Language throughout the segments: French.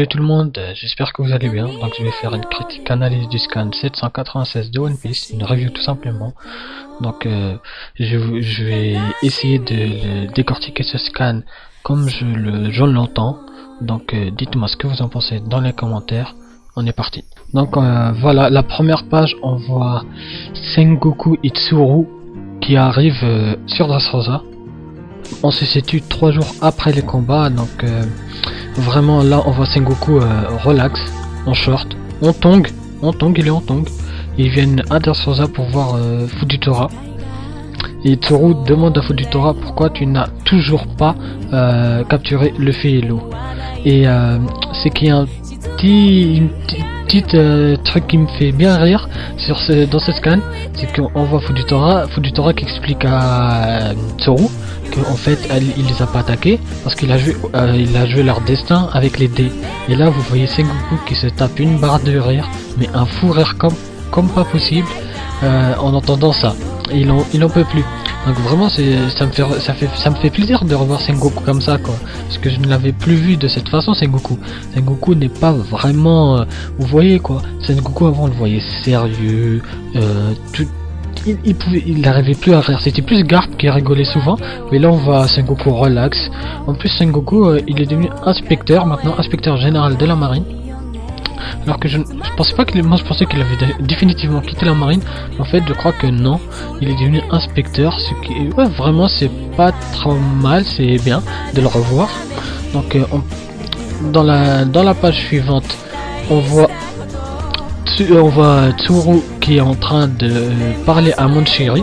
Salut tout le monde, j'espère que vous allez bien. Donc je vais faire une critique analyse du scan 796 de One Piece, une review tout simplement. Donc je vais essayer de décortiquer ce scan comme je l'entends. Donc dites-moi ce que vous en pensez dans les commentaires. On est parti. Donc voilà, la première page, on voit Sengoku Itsuru qui arrive sur Dressrosa. On se situe 3 jours après les combats, donc vraiment là on voit Sengoku relax, en short, en tongue, il est en tongue. Ils viennent à Dressrosa pour voir Fujitora. Et Tsuru demande à Fujitora pourquoi tu n'as toujours pas capturé Luffy et Law. Et c'est qu'il y a un petit truc qui me fait bien rire dans ce scan, c'est qu'on voit Fujitora qui explique à Tsuru qu'en fait il les a pas attaqués parce qu'il a joué leur destin avec les dés. Et là vous voyez Sengoku qui se tape une barre de rire, mais un fou rire comme pas possible en entendant ça. Il en peut plus. Donc vraiment ça me fait plaisir de revoir Sengoku comme ça, quoi, parce que je ne l'avais plus vu de cette façon. Sengoku n'est pas vraiment vous voyez quoi, Sengoku avant on le voyait sérieux, il n'arrivait plus à rire, c'était plus Garp qui rigolait souvent, mais là on voit Sengoku relax. En plus Sengoku il est devenu inspecteur maintenant, inspecteur général de la marine. Alors que je pensais pas moi je pensais qu'il avait définitivement quitté la marine. En fait je crois que non, il est devenu inspecteur, ce qui ouais, vraiment c'est pas trop mal, c'est bien de le revoir. Donc dans la page suivante on voit Tsuru qui est en train de parler à Monchiri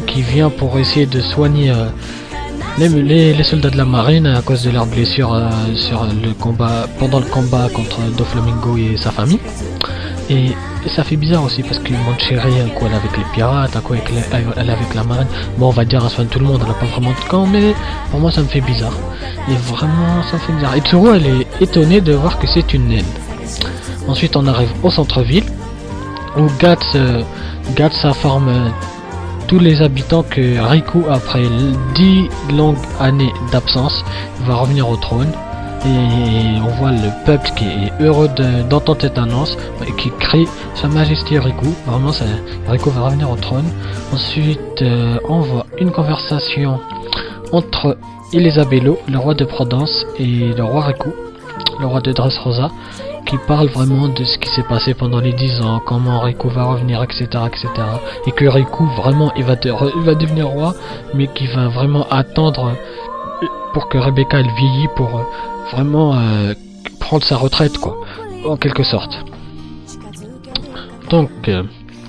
qui vient pour essayer de soigner les soldats de la marine à cause de leurs blessures pendant le combat contre Doflamingo et sa famille. Et ça fait bizarre aussi parce que Monchiri, un coup elle est avec les pirates, un coup elle est avec la marine. Bon, on va dire elle soigne tout le monde, elle n'a pas vraiment de camp, mais pour moi ça me fait bizarre. Et vraiment ça me fait bizarre. Et Tsuru elle est étonnée de voir que c'est une naine. Ensuite on arrive au centre-ville où Guts informe tous les habitants que Riku, après 10 longues années d'absence, va revenir au trône. Et on voit le peuple qui est heureux d'entendre cette annonce et qui crie Sa Majesté Riku. Vraiment, Riku va revenir au trône. Ensuite, on voit une conversation entre Elisabello, le roi de Provence, et le roi Riku, le roi de Dressrosa, qui parle vraiment de ce qui s'est passé pendant les 10 ans, comment Riku va revenir, etc. Et que Riku vraiment il va devenir roi, mais qui va vraiment attendre pour que Rebecca elle vieillit pour vraiment prendre sa retraite, quoi, en quelque sorte. Donc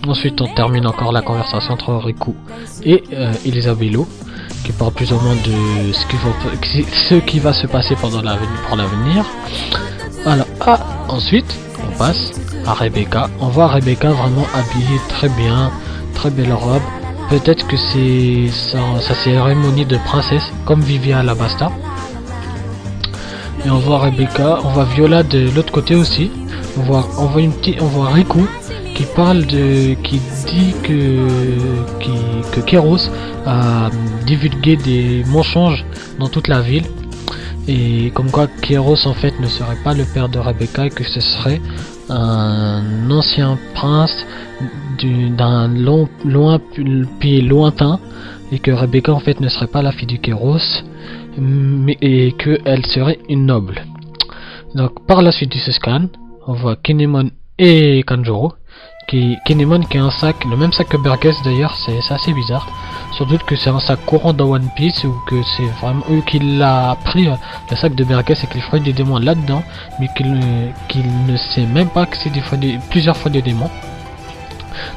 ensuite on termine encore la conversation entre Riku et Elisabello, qui parle plus ou moins de ce qui va se passer pour l'avenir. Voilà. Ensuite on passe à Rebecca. On voit Rebecca vraiment habillée très bien, très belle robe. Peut-être que c'est sa cérémonie de princesse comme Vivian Alabasta. Et on voit Rebecca, on voit Viola de l'autre côté aussi. On voit Riku qui dit que Kéros a divulgué des mensonges dans toute la ville. Et comme quoi Kéros en fait ne serait pas le père de Rebecca et que ce serait un ancien prince d'un pays lointain, et que Rebecca en fait ne serait pas la fille du Kéros, et qu'elle serait une noble. Donc par la suite de ce scan, on voit Kinemon et Kanjuro. Kinemon qui a un sac, le même sac que Burgess d'ailleurs, c'est assez bizarre. Surtout que c'est un sac courant dans One Piece, ou que c'est vraiment eux qui l'a pris, le sac de Burgess, et qu'il ferait des démons là-dedans, mais qu'il ne sait même pas que c'est plusieurs fois des démons.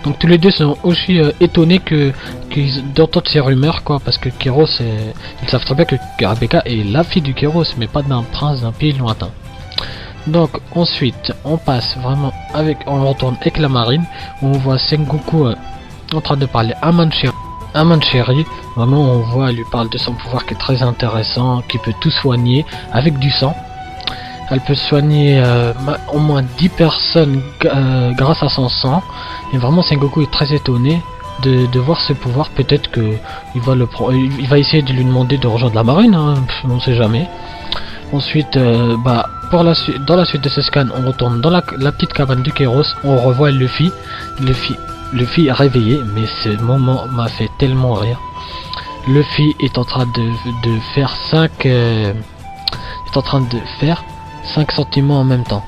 Donc tous les deux sont aussi étonnés d'entendre ces rumeurs, quoi, parce que Kéros, ils savent très bien que Rebecca est la fille du Kéros, mais pas d'un prince d'un pays lointain. Donc ensuite on passe vraiment on retourne avec la marine, où on voit Sengoku en train de parler à Mancheri. Vraiment on voit, elle lui parle de son pouvoir qui est très intéressant, qui peut tout soigner avec du sang. Elle peut soigner au moins 10 personnes grâce à son sang. Et vraiment Sengoku est très étonné de voir ce pouvoir. Peut-être que il va essayer de lui demander de rejoindre la marine, hein, on ne sait jamais. Ensuite dans la suite de ce scan, on retourne dans la petite cabane de Kéros, on revoit Luffy est réveillé, mais ce moment m'a fait tellement rire. Luffy est en train de faire 5 sentiments en même temps.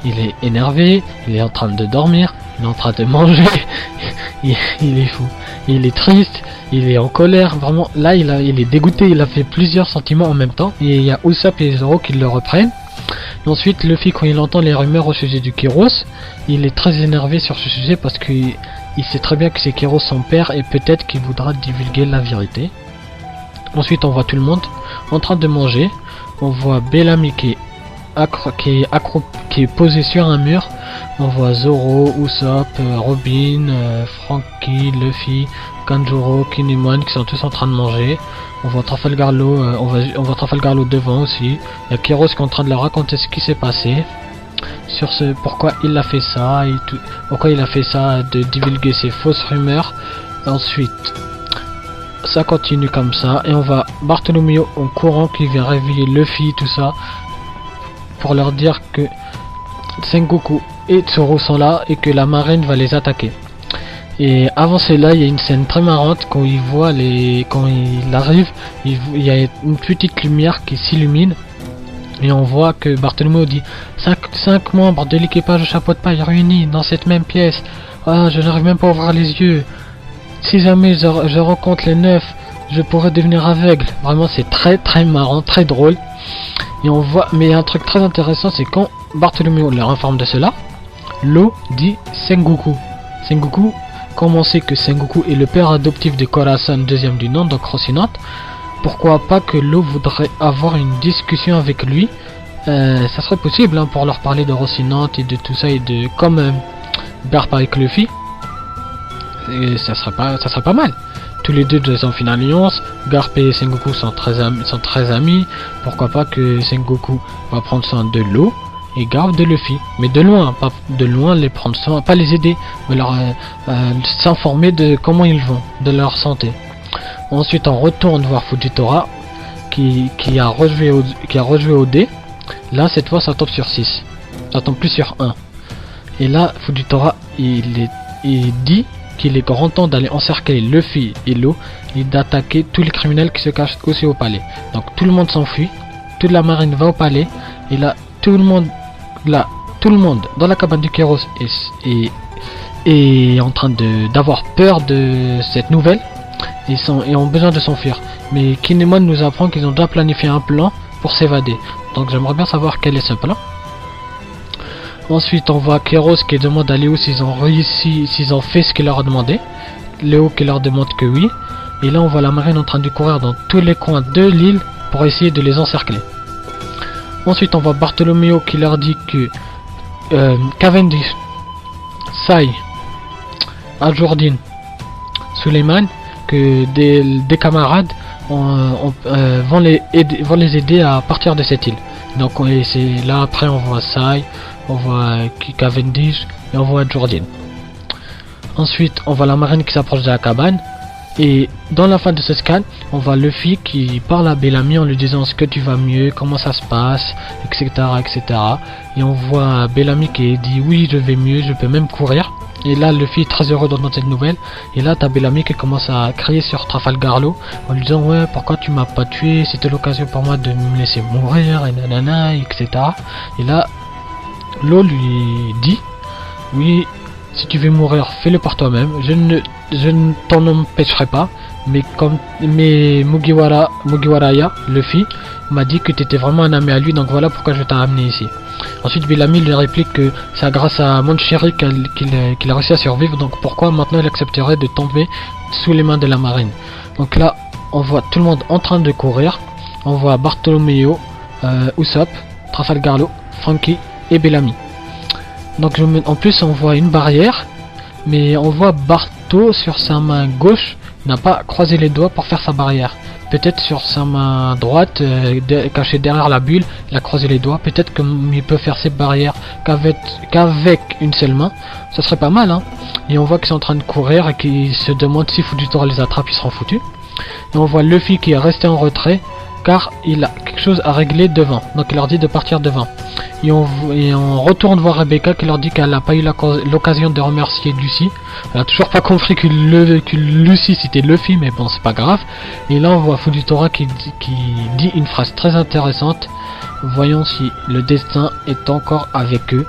Il est énervé, il est en train de dormir, il est en train de manger, il est fou, il est triste, il est en colère, vraiment, là il est dégoûté, il a fait plusieurs sentiments en même temps, et il y a Usopp et Zoro qui le reprennent. Et ensuite Luffy, quand il entend les rumeurs au sujet du Kéros, il est très énervé sur ce sujet parce qu'il sait très bien que c'est Kéros son père et peut-être qu'il voudra divulguer la vérité. Ensuite on voit tout le monde en train de manger, on voit Bellamy qui est posé sur un mur, on voit Zoro, Usopp, Robin, Franky, Luffy, Kanjuro, Kinemon qui sont tous en train de manger. On voit Trafalgar Law, on voit Trafalgar Law devant aussi. Il y a Kéros qui est en train de leur raconter ce qui s'est passé, sur pourquoi il a fait ça et tout, pourquoi il a fait ça, de divulguer ses fausses rumeurs. Ensuite ça continue comme ça et on voit Bartholomew en courant qui vient réveiller Luffy, tout ça, pour leur dire que Sengoku et Tsuru sont là et que la marine va les attaquer. Et avant cela, il y a une scène très marrante quand quand il arrive, il y a une petite lumière qui s'illumine et on voit que Bartholomew dit 5 membres de l'équipage au chapeau de paille réunis dans cette même pièce. Ah, je n'arrive même pas à ouvrir les yeux. Si jamais je rencontre les 9, je pourrais devenir aveugle. Vraiment, c'est très très marrant, très drôle. Et on voit, mais un truc très intéressant, c'est quand Bartholomew leur informe de cela, Law dit Sengoku. Sengoku, comme on sait que Sengoku est le père adoptif de Corazon, deuxième du nom, donc Rocinante, pourquoi pas que Law voudrait avoir une discussion avec lui. Ça serait possible hein, pour leur parler de Rocinante et de tout ça, et de comme Garp avec Luffy. Et ça serait pas mal. Tous les deux ont fait une alliance. Garp et Sengoku sont très amis. Pourquoi pas que Sengoku va prendre soin de Law et Garp de Luffy, mais de loin, pas de loin les prendre soin, pas les aider, mais leur s'informer de comment ils vont, de leur santé. Ensuite on retourne voir Fujitora qui a rejoué au dé. Là cette fois ça tombe sur 6, ça tombe plus sur 1. Et là Fujitora il dit qu'il est grand temps d'aller encercler Luffy et Law et d'attaquer tous les criminels qui se cachent aussi au palais. Donc tout le monde s'enfuit, toute la marine va au palais, et là tout le monde dans la cabane du Kéros est en train d'avoir peur de cette nouvelle et ont besoin de s'enfuir. Mais Kinemon nous apprend qu'ils ont déjà planifié un plan pour s'évader. Donc j'aimerais bien savoir quel est ce plan. Ensuite on voit Kéros qui demande à Léo s'ils ont fait ce qu'il leur a demandé. Léo qui leur demande que oui. Et là on voit la marine en train de courir dans tous les coins de l'île pour essayer de les encercler. Ensuite on voit Bartholomew qui leur dit que Cavendish, Sai, Al-Jourdin, Suleiman, que des camarades vont les aider à partir de cette île. Donc c'est là après on voit Sai, on voit Cavendish et on voit Al-Jourdin. Ensuite on voit la marine qui s'approche de la cabane. Et dans la fin de ce scan, on voit Luffy qui parle à Bellamy en lui disant est-ce que tu vas mieux, comment ça se passe, etc. Et on voit Bellamy qui dit oui je vais mieux, je peux même courir. Et là Luffy est très heureux d'entendre cette nouvelle. Et là t'as Bellamy qui commence à crier sur Trafalgar Law en lui disant ouais pourquoi tu m'as pas tué, c'était l'occasion pour moi de me laisser mourir et nanana etc. Et là Law lui dit oui, si tu veux mourir, fais-le par toi-même. Je ne t'en empêcherai pas. Mais Mugiwaraya, Luffy, m'a dit que tu étais vraiment un ami à lui. Donc voilà pourquoi je t'ai amené ici. Ensuite Bellamy lui réplique que c'est grâce à Moncheri qu'il a réussi à survivre. Donc pourquoi maintenant il accepterait de tomber sous les mains de la marine. Donc là on voit tout le monde en train de courir. On voit Bartholomew, Usopp, Trafalgar Law, Franky et Bellamy. Donc en plus on voit une barrière, mais on voit Bartho sur sa main gauche n'a pas croisé les doigts pour faire sa barrière. Peut-être sur sa main droite, cachée derrière la bulle, il a croisé les doigts. Peut-être qu'il peut faire ses barrières qu'avec une seule main. Ça serait pas mal hein. Et on voit qu'ils sont en train de courir et qu'ils se demandent si Fujitora les attrape, ils seront foutus. Et on voit Luffy qui est resté en retrait car il a quelque chose à régler devant. Donc il leur dit de partir devant. Et on retourne voir Rebecca qui leur dit qu'elle n'a pas eu l'occasion de remercier Lucy. Elle a toujours pas compris que Lucy c'était Luffy, mais bon c'est pas grave. Et là on voit Fujitora qui dit une phrase très intéressante. Voyons si le destin est encore avec eux.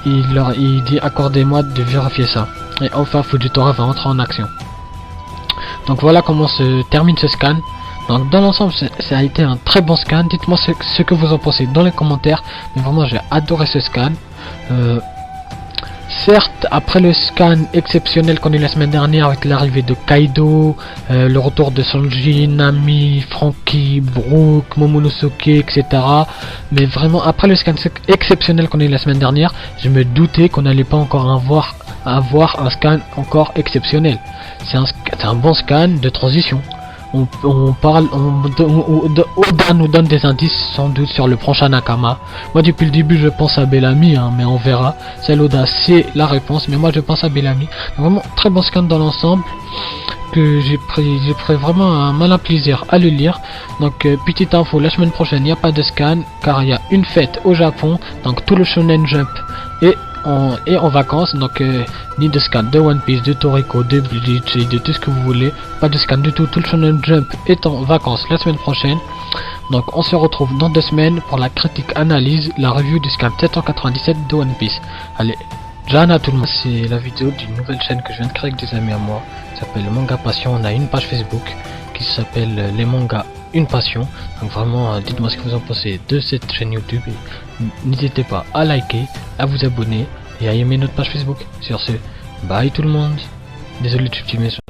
Il dit accordez-moi de vérifier ça. Et enfin Fujitora va entrer en action. Donc voilà comment se termine ce scan. Donc dans l'ensemble ça a été un très bon scan. Dites-moi ce que vous en pensez dans les commentaires. Mais vraiment j'ai adoré ce scan. Certes, après le scan exceptionnel qu'on a eu la semaine dernière avec l'arrivée de Kaido, le retour de Sanji, Nami, Franky, Brook, Momonosuke, etc. Mais vraiment, après le scan exceptionnel qu'on a eu la semaine dernière, je me doutais qu'on n'allait pas encore avoir un scan encore exceptionnel. C'est un bon scan de transition. Oda nous donne des indices sans doute sur le prochain Nakama. Moi depuis le début je pense à Bellamy, hein, mais on verra. Celle Oda c'est la réponse, mais moi je pense à Bellamy. Vraiment très bon scan dans l'ensemble que j'ai pris vraiment un malin plaisir à le lire. Donc petite info, la semaine prochaine il n'y a pas de scan car il y a une fête au Japon, donc tout le Shonen Jump est en vacances, donc ni de scan de One Piece, de Toriko, de Bleach et de tout ce que vous voulez, pas de scan du tout. Tout le Shonen Jump est en vacances la semaine prochaine, donc on se retrouve dans 2 semaines pour la critique analyse, la review du scan 797 de One Piece. Allez, Jana tout le monde, c'est la vidéo d'une nouvelle chaîne que je viens de créer avec des amis à moi, qui s'appelle Manga Passion. On a une page Facebook qui s'appelle Les Mangas Une Passion. Donc vraiment dites-moi ce que vous en pensez de cette chaîne YouTube et n'hésitez pas à liker, à vous abonner et à aimer notre page Facebook. Sur ce, bye tout le monde. Désolé du petit message.